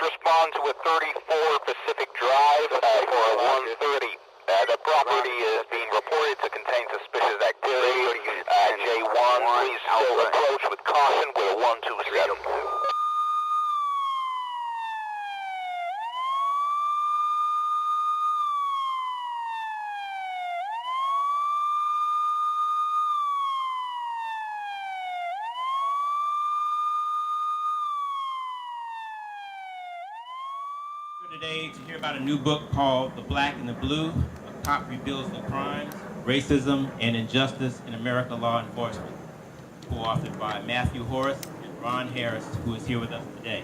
respond to a 34 Pacific Drive for a 130. The property is being reported to contain suspicious activity. J1, please still approach with caution with a 127. Today to hear about a new book called The Black and the Blue, A Cop Rebuilds the Crimes, Racism, and Injustice in American Law Enforcement, co-authored by Matthew Horace and Ron Harris, who is here with us today.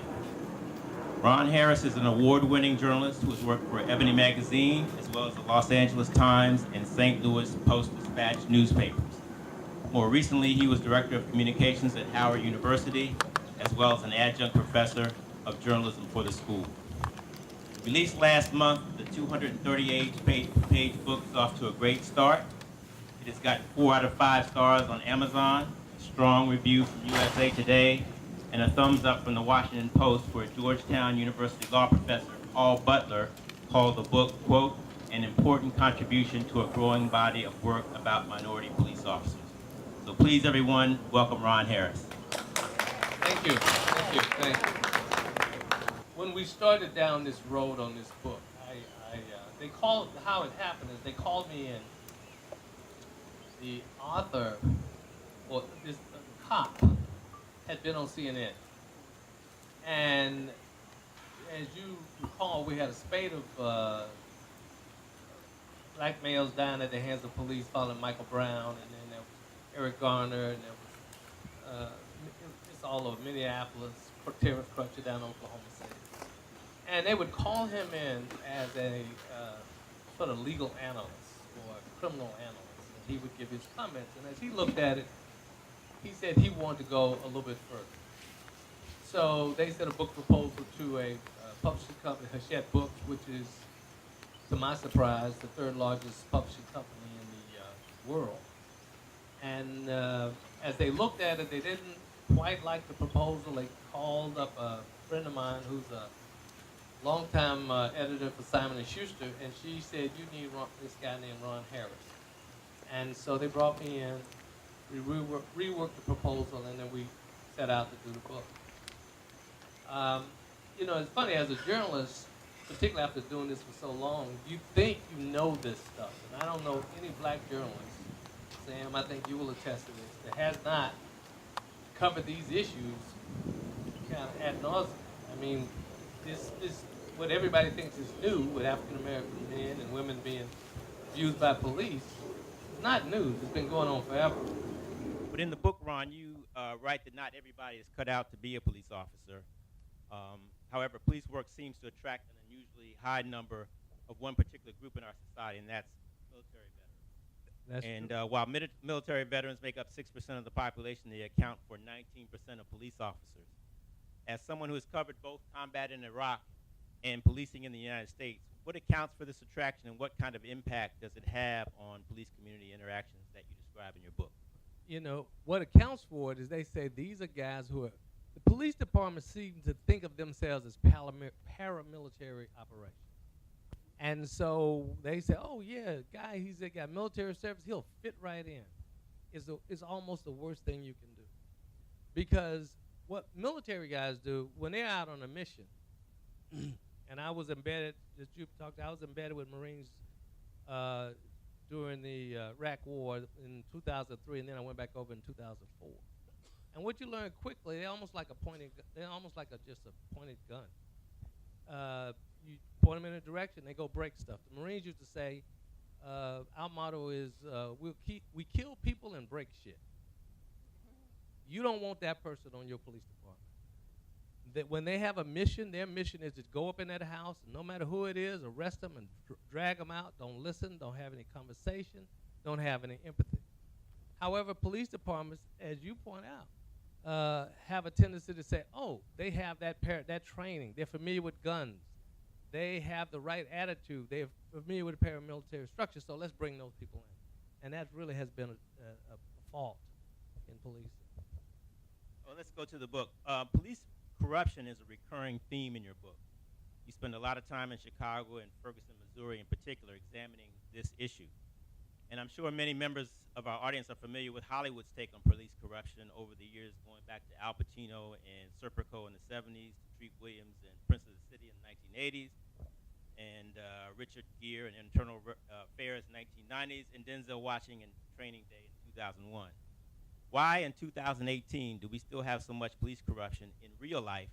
Ron Harris is an award-winning journalist who has worked for Ebony Magazine, as well as the Los Angeles Times and St. Louis Post-Dispatch newspapers. More recently, he was Director of Communications at Howard University, as well as an adjunct professor of journalism for the school. Released last month, the 238-page book is off to a great start. It has gotten 4 out of 5 stars on Amazon, a strong review from USA Today, and a thumbs up from the Washington Post, where Georgetown University law professor Paul Butler called the book, quote, an important contribution to a growing body of work about minority police officers. So please, everyone, welcome Ron Harris. Thank you. Thank you. Thank you. When we started down this road on this book, they called, how it happened is they called me in. The author, or this cop, had been on CNN. And as you recall, we had a spate of black males dying at the hands of police following Michael Brown, and then there was Eric Garner, and there was, it's all over Minneapolis, Terrence Crutcher down in Oklahoma City. And they would call him in as a sort of legal analyst or criminal analyst. And he would give his comments. And as he looked at it, he said he wanted to go a little bit further. So they sent a book proposal to a publishing company, Hachette Books, which is, to my surprise, the 3rd largest publishing company in the world. And as they looked at it, they didn't quite like the proposal. They called up a friend of mine who's a longtime editor for Simon & Schuster, and she said, you need this guy named Ron Harris. And so they brought me in, we reworked the proposal, and then we set out to do the book. You know, it's funny, as a journalist, particularly after doing this for so long, you think you know this stuff. And I don't know any black journalist, Sam, I think you will attest to this, that has not covered these issues kind of ad nauseum. I mean, this what everybody thinks is new with African American men and women being abused by police is not news. It's been going on forever. But in the book, Ron, you write that not everybody is cut out to be a police officer. However, police work seems to attract an unusually high number of one particular group in our society, and that's military veterans. That's true. While military veterans make up 6% of the population, they account for 19% of police officers. As someone who has covered both combat in Iraq and policing in the United States, what accounts for this attraction, and what kind of impact does it have on police community interactions that you describe in your book? You know, what accounts for it is they say these are guys who are, the police department seems to think of themselves as paramilitary operations. And so they say, oh yeah, guy, he's got military service, he'll fit right in. It's almost the worst thing you can do. Because what military guys do, when they're out on a mission, and I was embedded, as you talked, I was embedded with Marines during the Iraq War in 2003, and then I went back over in 2004. And what you learn quickly, they're almost like just a pointed gun. You point them in a direction, they go break stuff. The Marines used to say, our motto is, we kill people and break shit. You don't want that person on your police department. That when they have a mission, their mission is to go up in that house, and no matter who it is, arrest them and drag them out. Don't listen, don't have any conversation, don't have any empathy. However, police departments, as you point out, have a tendency to say, oh, they have that training, they're familiar with guns, they have the right attitude, they're familiar with the paramilitary structure, so let's bring those people in. And that really has been a fault in policing. Well, let's go to the book. Police corruption is a recurring theme in your book. You spend a lot of time in Chicago and Ferguson, Missouri in particular, examining this issue. And I'm sure many members of our audience are familiar with Hollywood's take on police corruption over the years, going back to Al Pacino and Serpico in the 70s, to Treat Williams and Prince of the City in the 1980s, and Richard Gere in Internal Affairs in the 1990s, and Denzel Washington in Training Day in 2001. Why in 2018 do we still have so much police corruption in real life,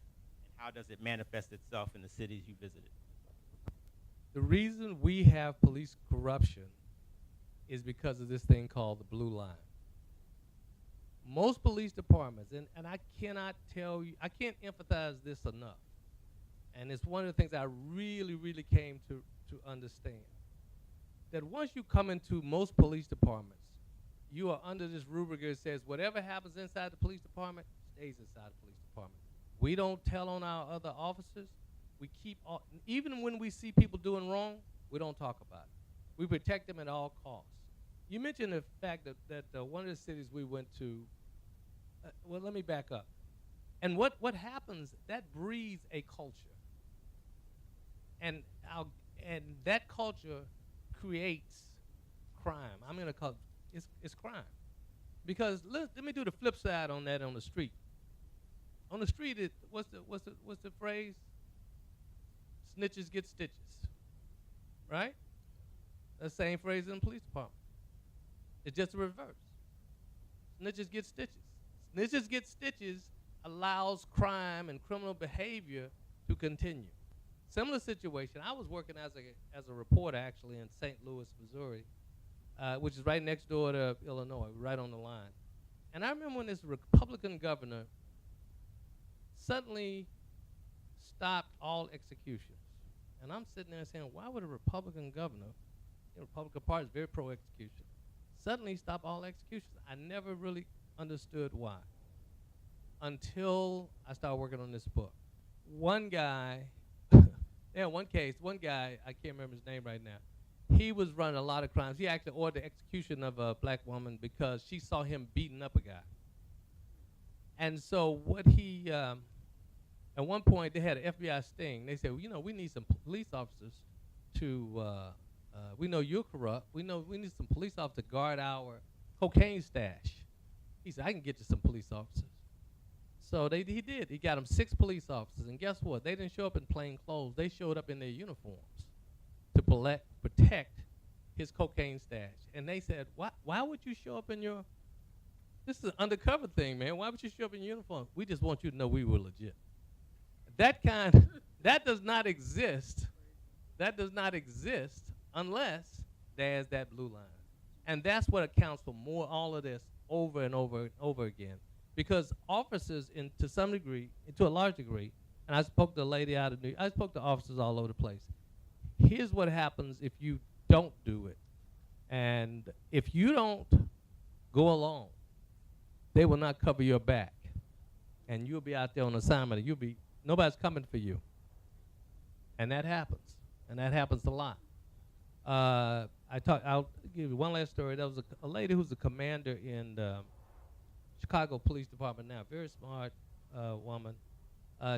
and how does it manifest itself in the cities you visited? The reason we have police corruption is because of this thing called the blue line. Most police departments, and I cannot tell you, I can't emphasize this enough, and it's one of the things I really, really came to understand, that once you come into most police departments, you are under this rubric that says whatever happens inside the police department stays inside the police department. We don't tell on our other officers. We keep, even when we see people doing wrong, we don't talk about it. We protect them at all costs. You mentioned the fact that one of the cities we went to, well, let me back up. And what happens, that breeds a culture. And that culture creates crime. I'm going to call it, it's crime. Because let me do the flip side on that on the street. On the street, what's the phrase? Snitches get stitches, right? The same phrase in the police department. It's just the reverse. Snitches get stitches. Snitches get stitches allows crime and criminal behavior to continue. Similar situation. I was working as a reporter actually in St. Louis, Missouri, which is right next door to Illinois, right on the line. And I remember when this Republican governor suddenly stopped all executions. And I'm sitting there saying, why would a Republican governor, the Republican Party is very pro-execution, suddenly stop all executions? I never really understood why until I started working on this book. One guy, one guy, I can't remember his name right now, he was running a lot of crimes. He actually ordered the execution of a black woman because she saw him beating up a guy. And so what he, at one point they had an FBI sting. They said, well, you know, we need some police officers to, we know you're corrupt. We need some police officers to guard our cocaine stash. He said, I can get you some police officers. So he did. He got him 6 police officers. And guess what? They didn't show up in plain clothes. They showed up in their uniforms to protect his cocaine stash. And they said, why would you show up in your, this is an undercover thing, man. Why would you show up in your uniform? We just want you to know we were legit. That does not exist. That does not exist unless there's that blue line. And that's what accounts for all of this over and over and over again. Because officers, to some degree, to a large degree, and I spoke to a lady out of New York, I spoke to officers all over the place. Here's what happens if you don't do it. And if you don't go along, they will not cover your back. And you'll be out there on assignment. Nobody's coming for you. And that happens. And that happens a lot. I'll give you one last story. There was a lady who's a commander in the Chicago Police Department now, very smart woman.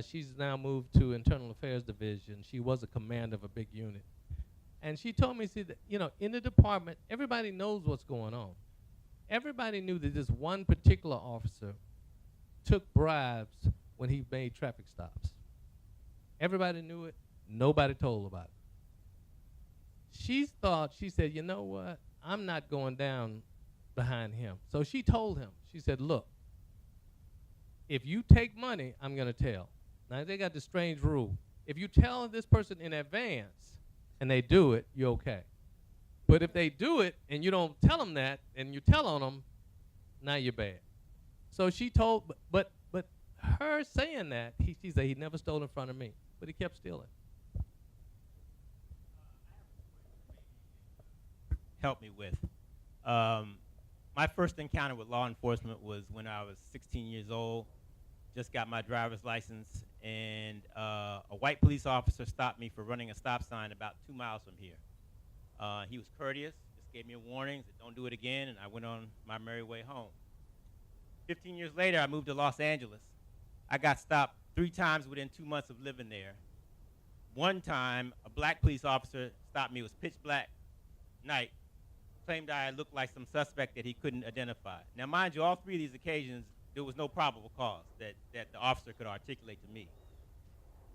She's now moved to Internal Affairs Division. She was a commander of a big unit. And she told me, see, that, you know, in the department, everybody knows what's going on. Everybody knew that this one particular officer took bribes when he made traffic stops. Everybody knew it. Nobody told about it. She said, you know what? I'm not going down behind him. So she told him, she said, look, if you take money, I'm going to tell. Now, they got this strange rule. If you tell this person in advance and they do it, you're okay. But if they do it and you don't tell them that and you tell on them, now you're bad. So she told, but her saying that, she said he never stole in front of me, but he kept stealing. Help me with. My first encounter with law enforcement was when I was 16 years old, just got my driver's license, and a white police officer stopped me for running a stop sign about 2 miles from here. He was courteous, just gave me a warning, said don't do it again, and I went on my merry way home. 15 years later, I moved to Los Angeles. I got stopped 3 times within 2 months of living there. one time, a black police officer stopped me. It was pitch black night. Claimed I looked like some suspect that he couldn't identify. Now, mind you, all three of these occasions, there was no probable cause that the officer could articulate to me.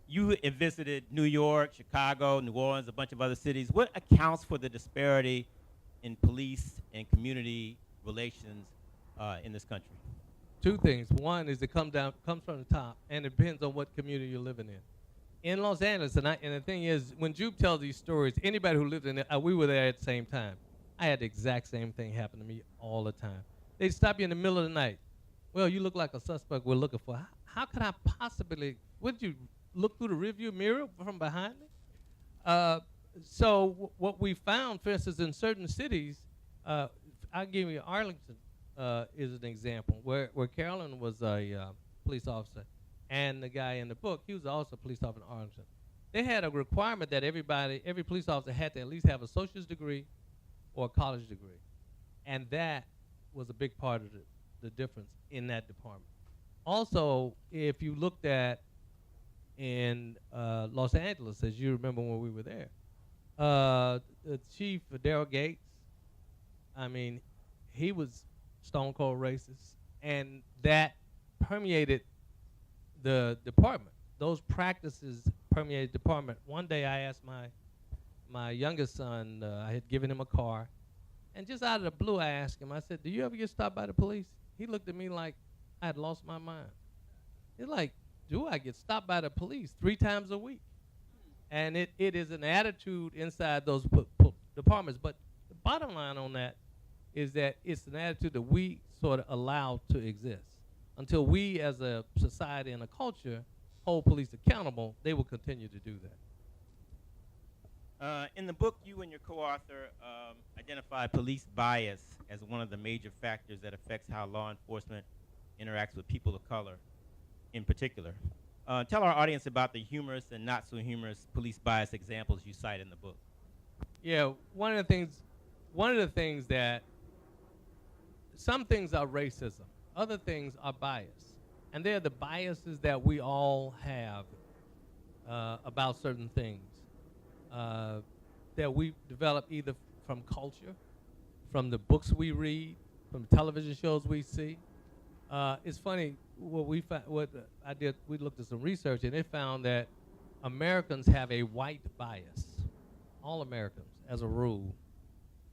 You have visited New York, Chicago, New Orleans, a bunch of other cities. What accounts for the disparity in police and community relations in this country? Two things. One is it comes from the top, and it depends on what community you're living in. In Los Angeles, and the thing is, when Jupe tells these stories, anybody who lived in it, we were there at the same time. I had the exact same thing happen to me all the time. They'd stop you in the middle of the night. Well, you look like a suspect we're looking for. How could I possibly, would you look through the rearview mirror from behind me? So what we found, for instance, in certain cities, I'll give you Arlington is an example, where Carolyn was a police officer, and the guy in the book, he was also a police officer in Arlington. They had a requirement that every police officer had to at least have a associate's degree or a college degree. And that was a big part of the difference in that department. Also, if you looked at in Los Angeles, as you remember when we were there, the chief, Daryl Gates, I mean, he was stone cold racist, and that permeated the department. Those practices permeated the department. One day I asked my youngest son, I had given him a car, and just out of the blue I asked him, I said, do you ever get stopped by the police? He looked at me like I had lost my mind. He's like, do I get stopped by the police 3 times a week? And it is an attitude inside those departments. But the bottom line on that is that it's an attitude that we sort of allow to exist. Until we as a society and a culture hold police accountable, they will continue to do that. In the book, you and your co-author identify police bias as one of the major factors that affects how law enforcement interacts with people of color in particular. Tell our audience about the humorous and not so humorous police bias examples you cite in the book. Yeah, one of the things that some things are racism, other things are bias. And they're the biases that we all have about certain things that we develop either from culture, from the books we read, from the television shows we see. It's funny, we looked at some research, and it found that Americans have a white bias. All Americans, as a rule.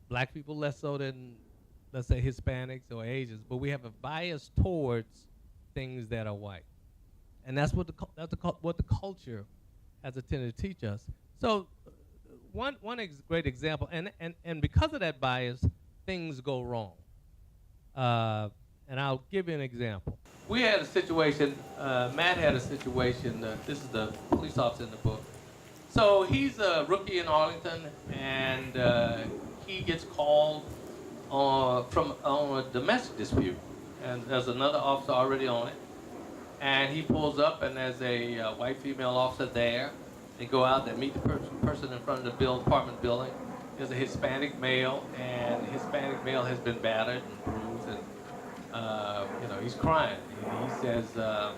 Black people less so than, let's say, Hispanics or Asians, but we have a bias towards things that are white. And that's what the culture has attempted to teach us. So one great example, and because of that bias, things go wrong. And I'll give you an example. We had a situation, Matt had a situation, this is the police officer in the book. So he's a rookie in Arlington, and he gets called on a domestic dispute. And there's another officer already on it. And he pulls up, and there's a white female officer there. They go out, they meet the person in front of the apartment building. There's a Hispanic male, and the Hispanic male has been battered and bruised, and he's crying. He says, not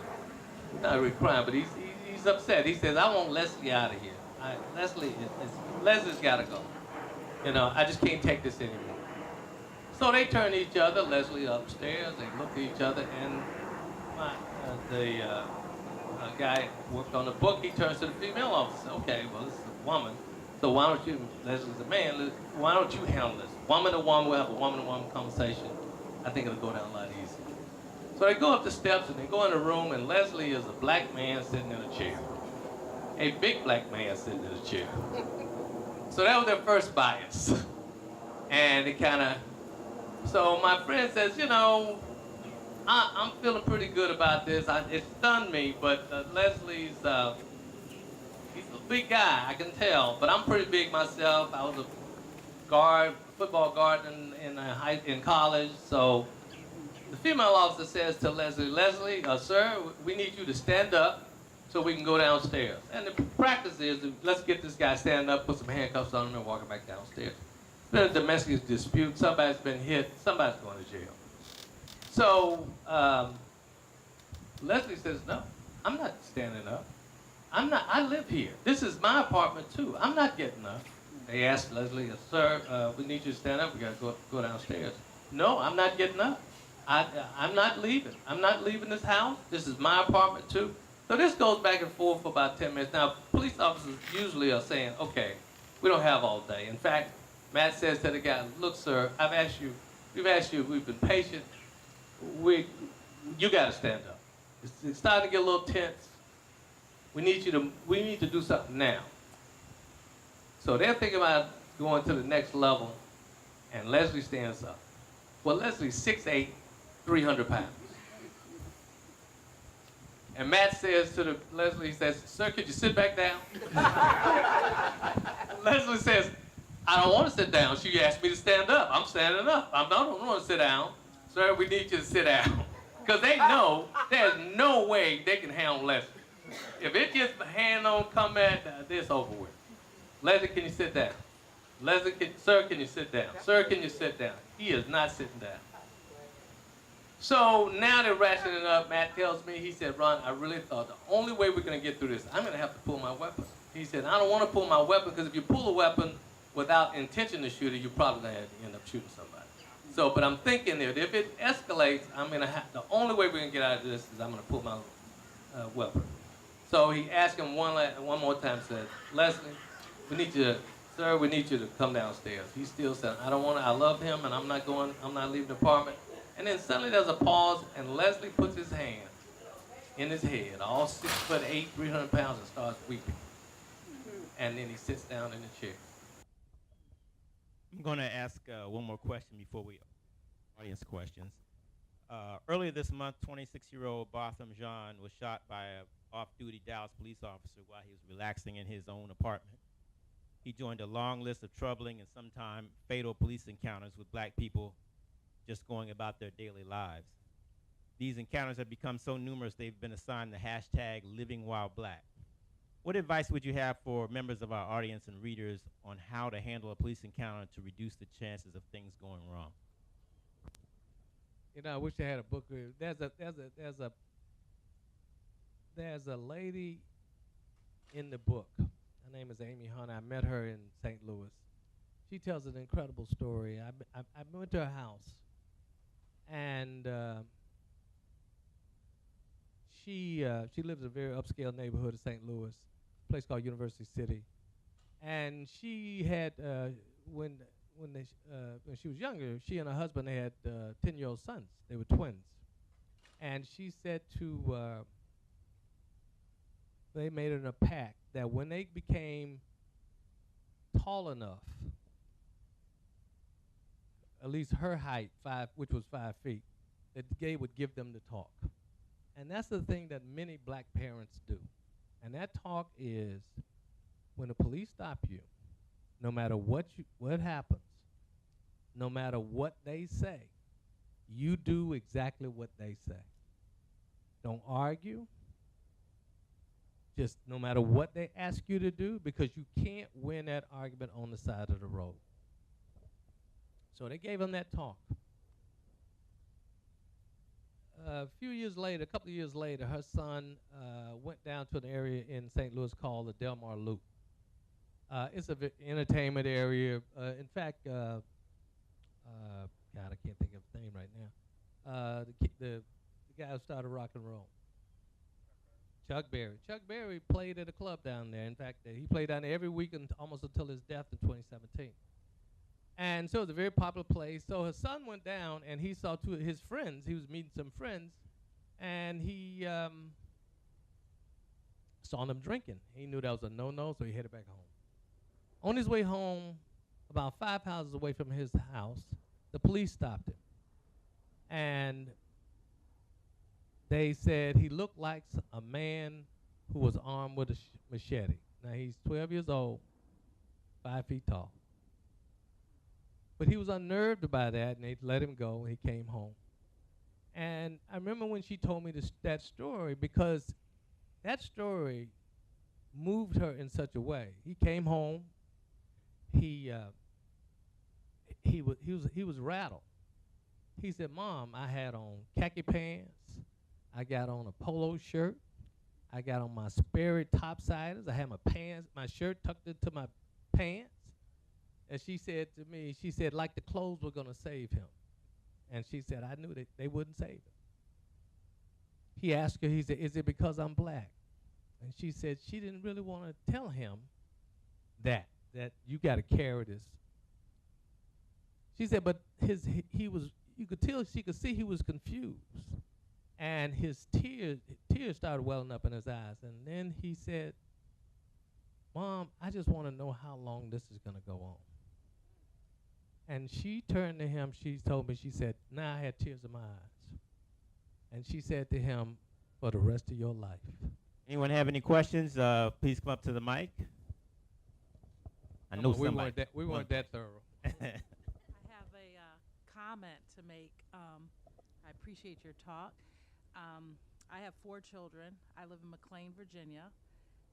really crying, but he's upset. He says, I want Leslie out of here. Leslie's got to go. I just can't take this anymore. So they turn to each other. Leslie upstairs. They look at each other, and the guy worked on the book. He turns to the female officer. Okay, well, this is a woman. So why don't you, Leslie's a man, why don't you handle this? Woman to woman, we'll have a woman-to-woman conversation. I think it'll go down a lot easier. So they go up the steps, and they go in the room, and Leslie is a black man sitting in a chair. A big black man sitting in a chair. So that was their first bias. And it kind of, so my friend says, I'm feeling pretty good about this. It stunned me, but Leslie's, he's a big guy, I can tell, but I'm pretty big myself. I was a football guard in college, so the female officer says to Leslie, sir, we need you to stand up so we can go downstairs. And the practice is, let's get this guy standing up, put some handcuffs on him, and walk him back downstairs. It's been a domestic dispute, somebody's been hit, somebody's going to jail. So Leslie says, no, I'm not standing up. I live here. This is my apartment too. I'm not getting up. They asked Leslie, sir, we need you to stand up. We got to go downstairs. No, I'm not getting up. I'm not leaving. I'm not leaving this house. This is my apartment too. So this goes back and forth for about 10 minutes. Now, police officers usually are saying, okay, we don't have all day. In fact, Matt says to the guy, look, sir, we've asked you, we've been patient. You got to stand up. It's starting to get a little tense. We need to do something now. So they're thinking about going to the next level, and Leslie stands up. Well, Leslie's 6'8", 300 pounds. And Matt says to Leslie, he says, sir, could you sit back down? Leslie says, I don't want to sit down. She asked me to stand up. I'm standing up. I don't want to sit down. Sir, we need you to sit down. Because they know there's no way they can handle Leslie. If it gets hand on combat, this over with. Leslie, can you sit down? Sir, can you sit down? Sir, can you sit down? He is not sitting down. So now they're rationing up. Matt tells me, he said, Ron, I really thought the only way we're going to get through this, I'm going to have to pull my weapon. He said, I don't want to pull my weapon because if you pull a weapon without intention to shoot it, you're probably going to end up shooting somebody. So, but I'm thinking that if it escalates, the only way we're going to get out of this is I'm going to pull my weapon. So he asked him one more time, said, Leslie, we need you to come downstairs. He still said, I love him and I'm not leaving the apartment. And then suddenly there's a pause and Leslie puts his hand in his head, all 6'8", 300 pounds, and starts weeping. And then he sits down in the chair. I'm going to ask one more question before we audience questions. Earlier this month, 26-year-old Botham Jean was shot by an off-duty Dallas police officer while he was relaxing in his own apartment. He joined a long list of troubling and sometimes fatal police encounters with black people just going about their daily lives. These encounters have become so numerous they've been assigned the hashtag #LivingWhileBlack. What advice would you have for members of our audience and readers on how to handle a police encounter to reduce the chances of things going wrong? You know, I wish I had a book. There's a lady in the book. Her name is Amy Hunter. I met her in St. Louis. She tells an incredible story. I went to her house, and she lives in a very upscale neighborhood of St. Louis, a place called University City. And she had when she was younger, she and her husband, they had 10-year-old sons. They were twins. And she said they made it a pact that when they became tall enough, at least her height, which was 5 feet, that Gay would give them the talk. And that's the thing that many black parents do. And that talk is, when the police stop you, no matter what happens, no matter what they say, you do exactly what they say. Don't argue. Just no matter what they ask you to do, because you can't win that argument on the side of the road. So they gave him that talk. A couple of years later, her son went down to an area in St. Louis called the Del Mar Loop. It's an entertainment area. In fact, God, I can't think of his name right now. The guy who started rock and roll. Chuck Berry. Chuck Berry played at a club down there. In fact, he played down there every week almost until his death in 2017. And so it was a very popular place. So his son went down, and he saw two of his friends. He was meeting some friends, and he saw them drinking. He knew that was a no-no, so he headed back home. On his way home, about 5 houses away from his house, the police stopped him. And they said he looked like a man who was armed with a machete. Now, he's 12 years old, 5 feet tall. But he was unnerved by that, and they let him go, and he came home. And I remember when she told me that story, because that story moved her in such a way. He came home. He was rattled. He said, "Mom, I had on khaki pants. I got on a polo shirt. I got on my Sperry topsiders. I had my pants, my shirt tucked into my pants. And she said to me, she said, like the clothes were going to save him. And she said, I knew that they wouldn't save him. He asked her, he said, is it because I'm black? And she said she didn't really want to tell him that you got to carry this. She said, but he was, you could tell, she could see he was confused. And his tears started welling up in his eyes. And then he said, Mom, I just want to know how long this is going to go on. And she turned to him, she told me, she said, now I had tears in my eyes. And she said to him, for the rest of your life. Anyone have any questions? Please come up to the mic. I know somebody. We weren't that thorough. I have a comment to make. I appreciate your talk. I have 4 children. I live in McLean, Virginia.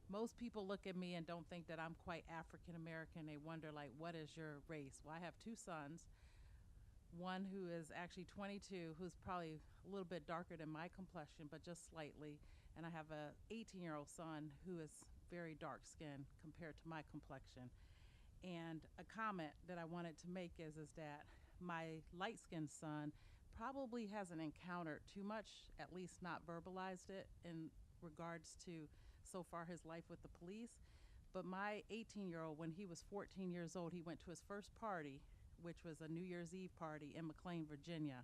Most people look at me and don't think that I'm quite African American. They wonder, like, what is your race? Well, I have 2 sons. One who is actually 22, who's probably a little bit darker than my complexion, but just slightly. And I have a 18-year-old son who is very dark skinned compared to my complexion. And a comment that I wanted to make is that my light-skinned son probably hasn't encountered too much, at least not verbalized it, in regards to so far his life with the police. But my 18-year-old, when he was 14 years old, he went to his first party, which was a New Year's Eve party in McLean, Virginia.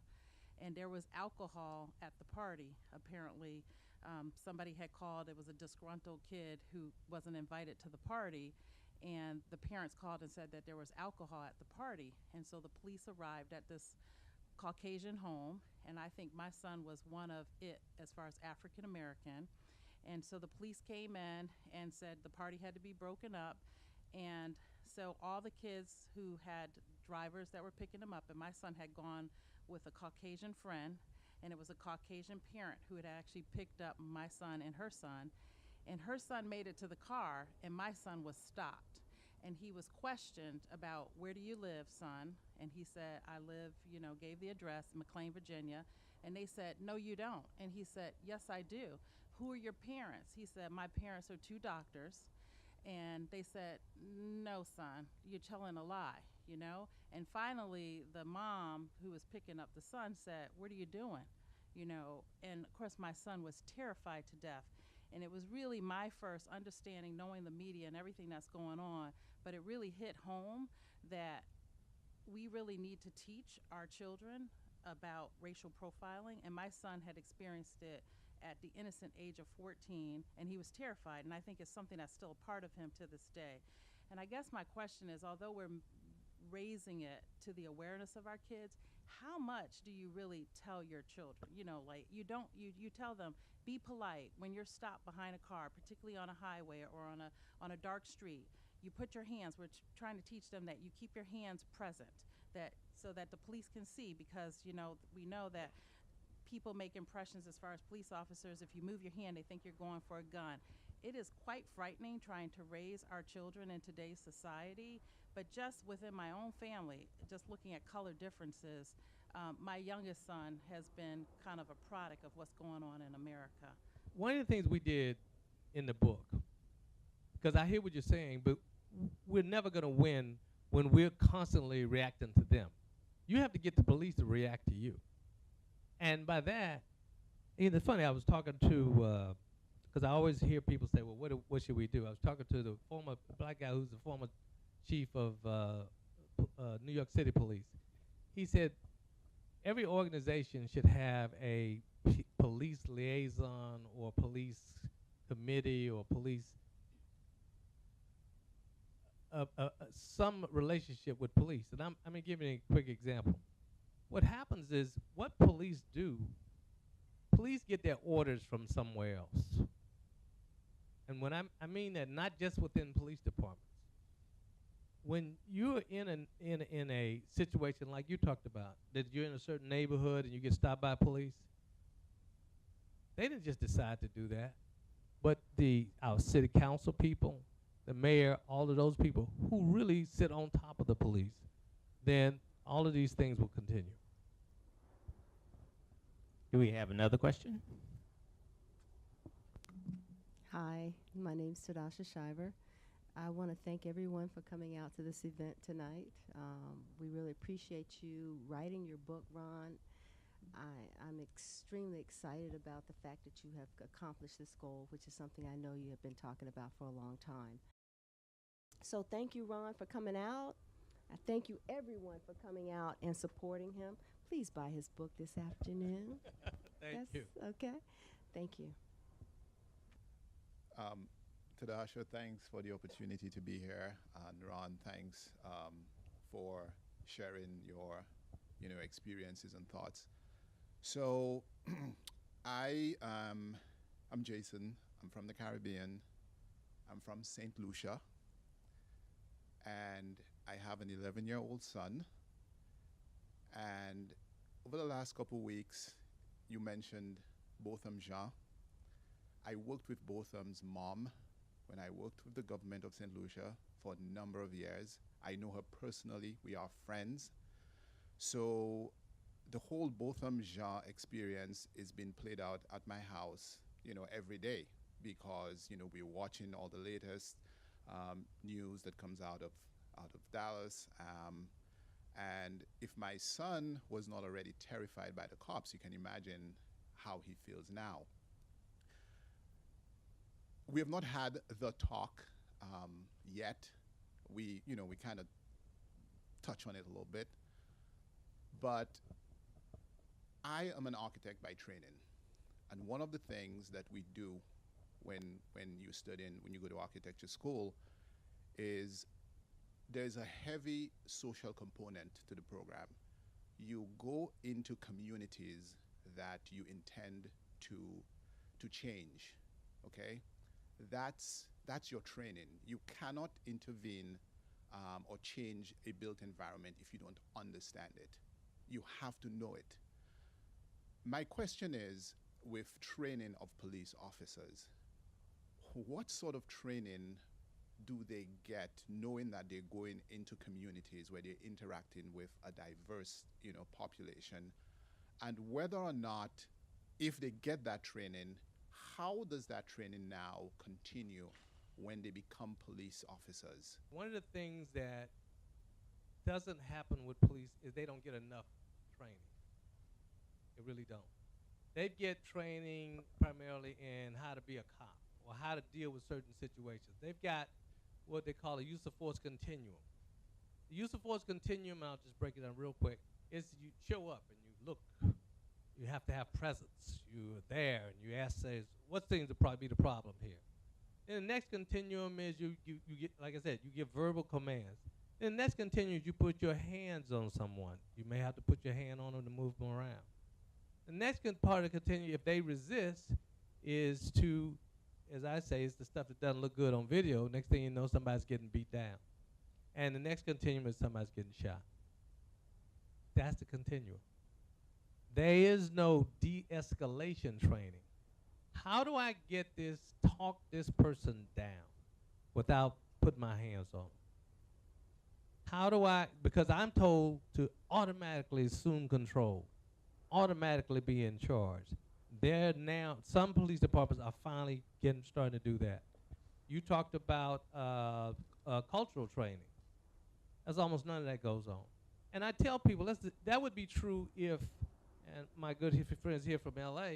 And there was alcohol at the party. Apparently, somebody had called. It was a disgruntled kid who wasn't invited to the party. And the parents called and said that there was alcohol at the party. And so the police arrived at this Caucasian home, and I think my son was one of it as far as African American. And so the police came in and said the party had to be broken up. And so all the kids who had drivers that were picking them up, and my son had gone with a Caucasian friend, and it was a Caucasian parent who had actually picked up my son and her son. And her son made it to the car, and my son was stopped. And he was questioned about, where do you live, son? And he said, I live, gave the address, McLean, Virginia. And they said, no, you don't. And he said, yes, I do. Who are your parents? He said, my parents are 2 doctors. And they said, no, son, you're telling a lie, And finally, the mom who was picking up the son said, what are you doing? And of course, my son was terrified to death. And it was really my first understanding, knowing the media and everything that's going on, but it really hit home that we really need to teach our children about racial profiling. And my son had experienced it at the innocent age of 14, and he was terrified. And I think it's something that's still a part of him to this day. And I guess my question is, although we're raising it to the awareness of our kids, how much do you really tell your children? Like you tell them, be polite when you're stopped behind a car, particularly on a highway or on a dark street. You put your hands, we're trying to teach them that you keep your hands present, so that the police can see, because we know that people make impressions as far as police officers. If you move your hand, they think you're going for a gun. It is quite frightening trying to raise our children in today's society, but just within my own family, just looking at color differences, my youngest son has been kind of a product of what's going on in America. One of the things we did in the book, because I hear what you're saying, but we're never going to win when we're constantly reacting to them. You have to get the police to react to you. And by that, it's funny, I was talking to, because I always hear people say, well, what should we do? I was talking to the former black guy who's the former chief of New York City Police. He said every organization should have a police liaison or police committee or police, some relationship with police. And I'm going to give you a quick example. What happens is, what police do, police get their orders from somewhere else. And when I mean that not just within police departments. When you're in a situation like you talked about, that you're in a certain neighborhood and you get stopped by police, they didn't just decide to do that. But our city council people, the mayor, all of those people who really sit on top of the police, then all of these things will continue. Do we have another question? Hi, my name's Tadasha Shiver. I want to thank everyone for coming out to this event tonight. We really appreciate you writing your book, Ron. I'm extremely excited about the fact that you have accomplished this goal, which is something I know you have been talking about for a long time. So thank you, Ron, for coming out. I thank you, everyone, for coming out and supporting him. Please buy his book this afternoon. Thank you. Okay. Thank you. Tadasha, thanks for the opportunity to be here. And Ron, thanks for sharing your experiences and thoughts. So I'm Jason. I'm from the Caribbean. I'm from St. Lucia. And I have an 11-year-old son. And over the last couple of weeks, you mentioned Botham Jean. I worked with Botham's mom when I worked with the government of St. Lucia for a number of years. I know her personally. We are friends. So the whole Botham Jean experience is being played out at my house, every day, because, we're watching all the latest news that comes out of Dallas. And if my son was not already terrified by the cops, you can imagine how he feels now. We have not had the talk yet. We kind of touch on it a little bit. But I am an architect by training. And one of the things that we do when you go to architecture school is there's a heavy social component to the program. You go into communities that you intend to change, okay? That's your training. You cannot intervene or change a built environment if you don't understand it. You have to know it. My question is, with training of police officers, what sort of training do they get knowing that they're going into communities where they're interacting with a diverse, population, and whether or not, if they get that training, how does that training now continue when they become police officers? One of the things that doesn't happen with police is they don't get enough training. They really don't. They get training primarily in how to be a cop or how to deal with certain situations. They've got what they call a use of force continuum. The use of force continuum, I'll just break it down real quick, is you show up and you look. You have to have presence. You're there and you ask, what seems to probably be the problem here? Then the next continuum is you get, like I said, you give verbal commands. Then the next continuum is you put your hands on someone. You may have to put your hand on them to move them around. The next part of the continuum, if they resist, is to, as I say, it's the stuff that doesn't look good on video. Next thing you know, somebody's getting beat down. And the next continuum is somebody's getting shot. That's the continuum. There is no de-escalation training. How do I talk this person down without putting my hands on them? How do because I'm told to automatically assume control, automatically be in charge. Some police departments are finally starting to do that. You talked about cultural training. There's almost none of that goes on. And I tell people that would be true if, and my good friends here from LA,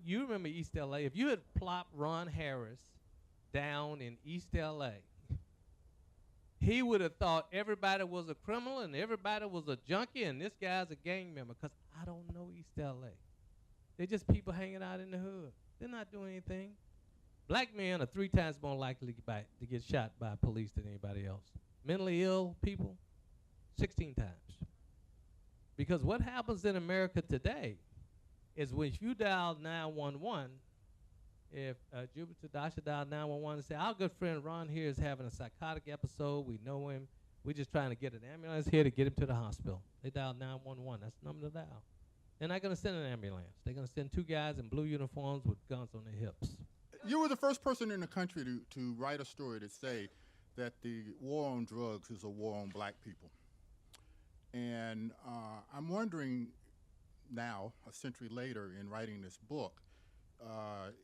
you remember East LA. If you had plopped Ron Harris down in East LA, he would have thought everybody was a criminal and everybody was a junkie and this guy's a gang member, because I don't know East LA. They're just people hanging out in the hood. They're not doing anything. Black men are 3 times more likely to get shot by police than anybody else. Mentally ill people, 16 times. Because what happens in America today is when you dial 911, if Jupiter Dasha dialed 911 and said, our good friend Ron here is having a psychotic episode, we know him, we're just trying to get an ambulance here to get him to the hospital. They dial 911, that's the number to dial. They're not gonna send an ambulance. They're gonna send 2 guys in blue uniforms with guns on their hips. You were the first person in the country to write a story to say that the war on drugs is a war on black people. And I'm wondering now, a century later in writing this book,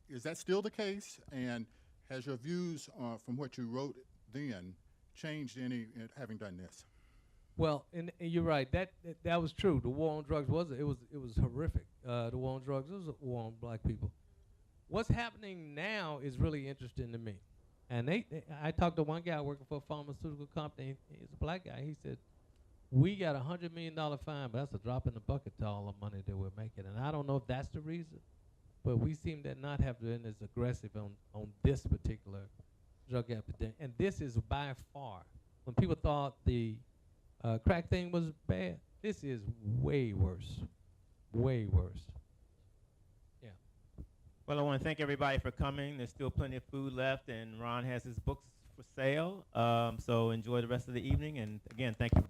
Is that still the case? And has your views from what you wrote then changed any in having done this? Well, and you're right. That was true. The war on drugs was horrific. The war on drugs was a war on black people. What's happening now is really interesting to me. And I talked to one guy working for a pharmaceutical company. He's a black guy. He said, "We got a $100 million fine, but that's a drop in the bucket to all the money that we're making." And I don't know if that's the reason, but we seem to not have been as aggressive on this particular drug epidemic. And this is by far, when people thought the crack thing was bad, this is way worse, way worse. Yeah. Well, I want to thank everybody for coming. There's still plenty of food left, and Ron has his books for sale. So enjoy the rest of the evening. And again, thank you.